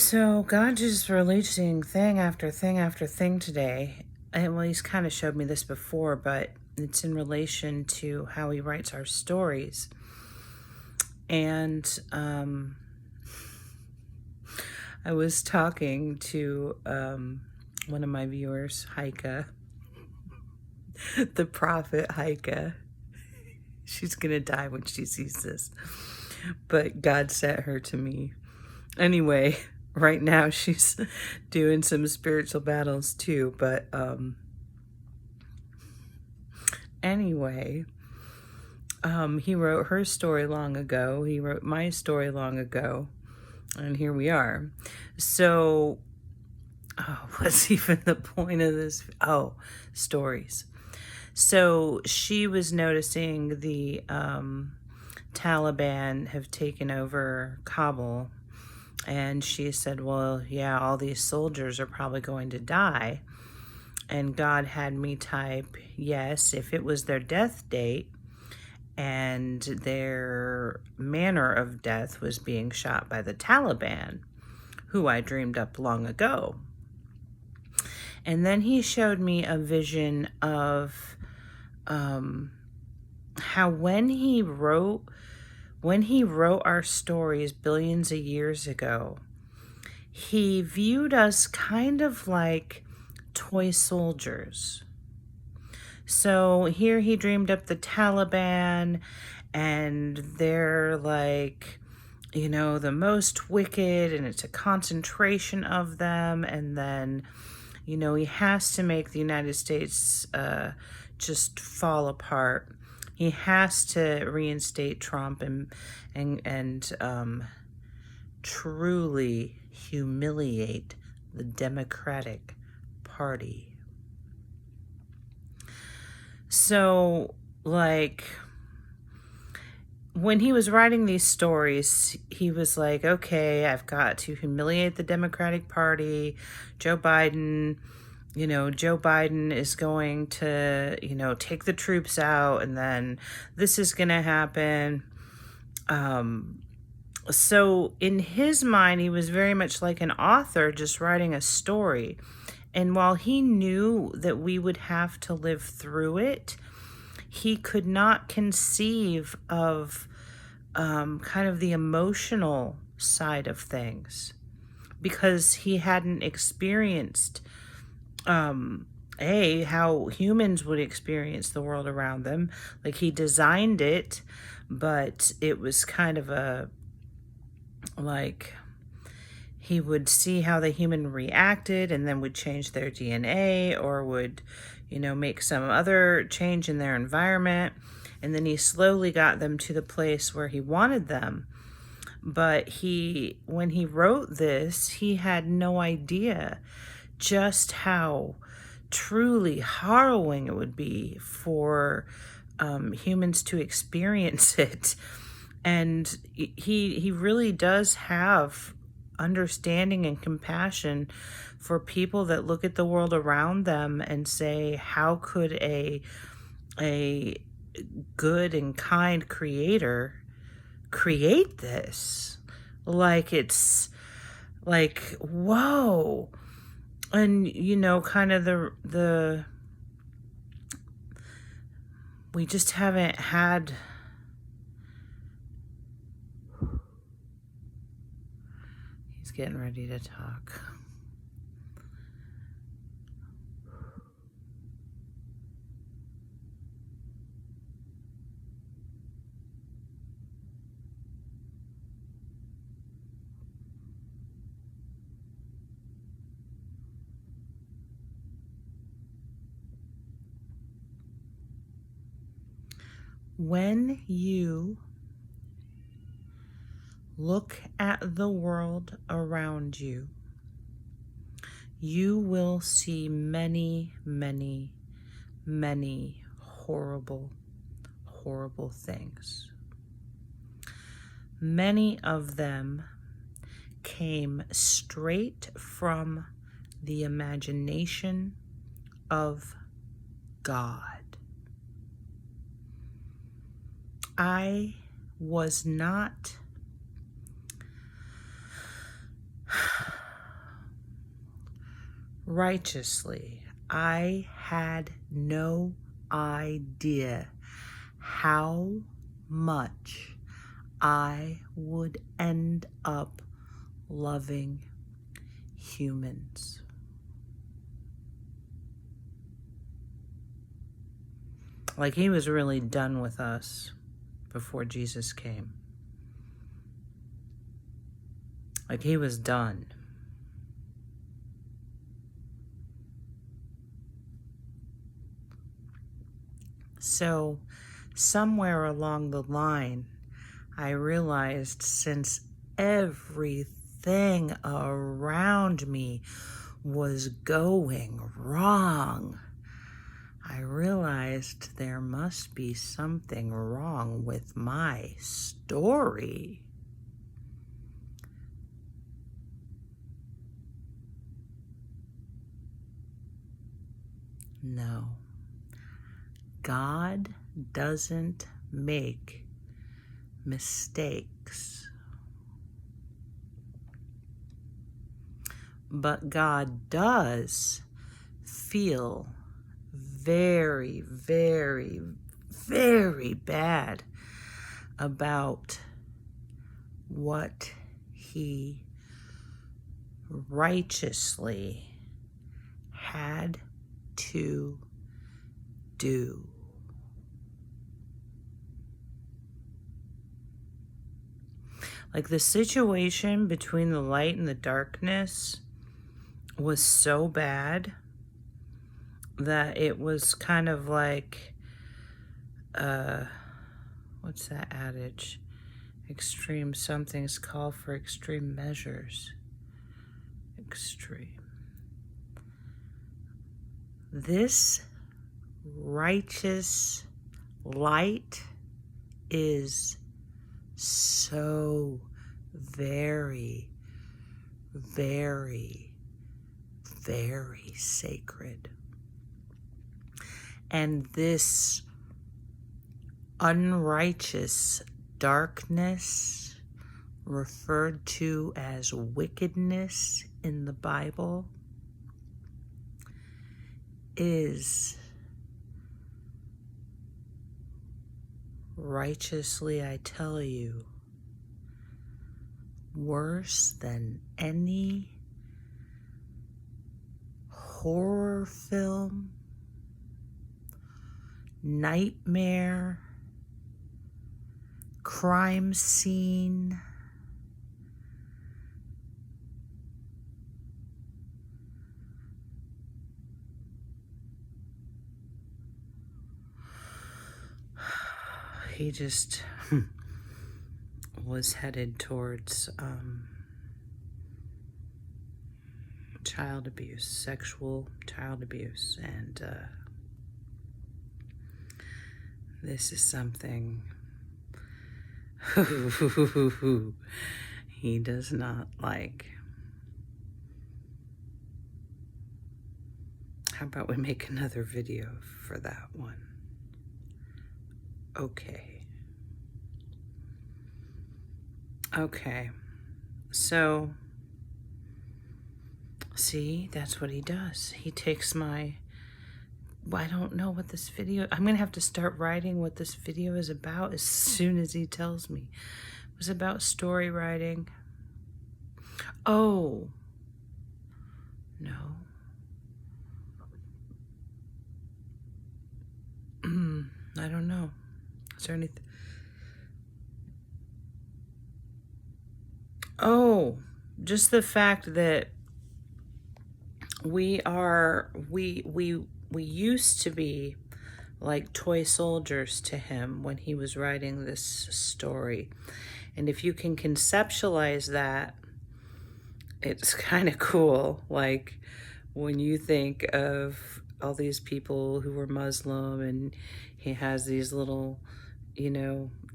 So God just releasing thing after thing after thing today. And well, he's kind of showed me this before, but it's in relation to how he writes our stories. And I was talking to one of my viewers, Heike, the prophet Heike. She's going to die when she sees this. But God sent her to me. Anyway, right now she's doing some spiritual battles too. But anyway, he wrote her story long ago. He wrote my story long ago. And here we are. So, what's even the point of this? Oh, stories. So she was noticing the Taliban have taken over Kabul. And she said, well, yeah, all these soldiers are probably going to die. And God had me type, yes, if it was their death date and their manner of death was being shot by the Taliban, who I dreamed up long ago. And then he showed me a vision of how when he wrote our stories billions of years ago, he viewed us kind of like toy soldiers. So here he dreamed up the Taliban, and they're like, you know, the most wicked, and it's a concentration of them. And then, you know, he has to make the United States just fall apart. He has to reinstate Trump and truly humiliate the Democratic Party. So, like, when he was writing these stories, he was like, okay, I've got to humiliate the Democratic Party. Joe Biden is going to, take the troops out, and then this is going to happen. So in his mind, he was very much like an author just writing a story. And while he knew that we would have to live through it, he could not conceive of kind of the emotional side of things, because he hadn't experienced how humans would experience the world around them. Like, he designed it, but it was kind of he would see how the human reacted and then would change their DNA, or would, make some other change in their environment. And then he slowly got them to the place where he wanted them. But when he wrote this, he had no idea just how truly harrowing it would be for humans to experience it. And he really does have understanding and compassion for people that look at the world around them and say, how could a good and kind creator create this? Like, it's like, whoa. And, kind of the we just haven't had he's getting ready to talk. When you look at the world around you, you will see many, many, many horrible, horrible things. Many of them came straight from the imagination of God. I was not righteously. I had no idea how much I would end up loving humans. Like, he was really done with us before Jesus came. Like, he was done. So, somewhere along the line, I realized since everything around me was going wrong, I realized there must be something wrong with my story. No. God doesn't make mistakes. But God does feel very, very, very bad about what he righteously had to do. Like, the situation between the light and the darkness was so bad that it was kind of like, what's that adage? Extreme somethings call for extreme measures. Extreme. This righteous light is so very, very, very sacred. And this unrighteous darkness, referred to as wickedness in the Bible, is righteously, I tell you, worse than any horror film, nightmare, crime scene, he just was headed towards child abuse, sexual child abuse, and this is something he does not like. How about we make another video for that one? Okay, so see, that's what he does. He takes my, I don't know what this video, I'm gonna have to start writing what this video is about as soon as he tells me. It was about story writing. Oh, no. I don't know. Is there anything? Oh, just the fact that we used to be like toy soldiers to him when he was writing this story. And if you can conceptualize that, it's kind of cool. Like, when you think of all these people who were Muslim and he has these little,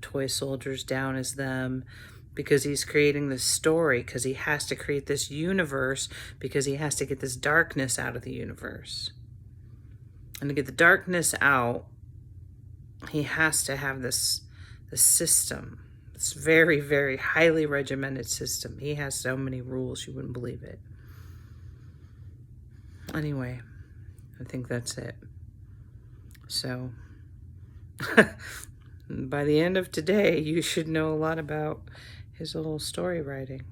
toy soldiers down as them, because he's creating this story, because he has to create this universe, because he has to get this darkness out of the universe. And to get the darkness out, he has to have this system, this very, very highly regimented system. He has so many rules, you wouldn't believe it. Anyway, I think that's it. So by the end of today, you should know a lot about his little story writing.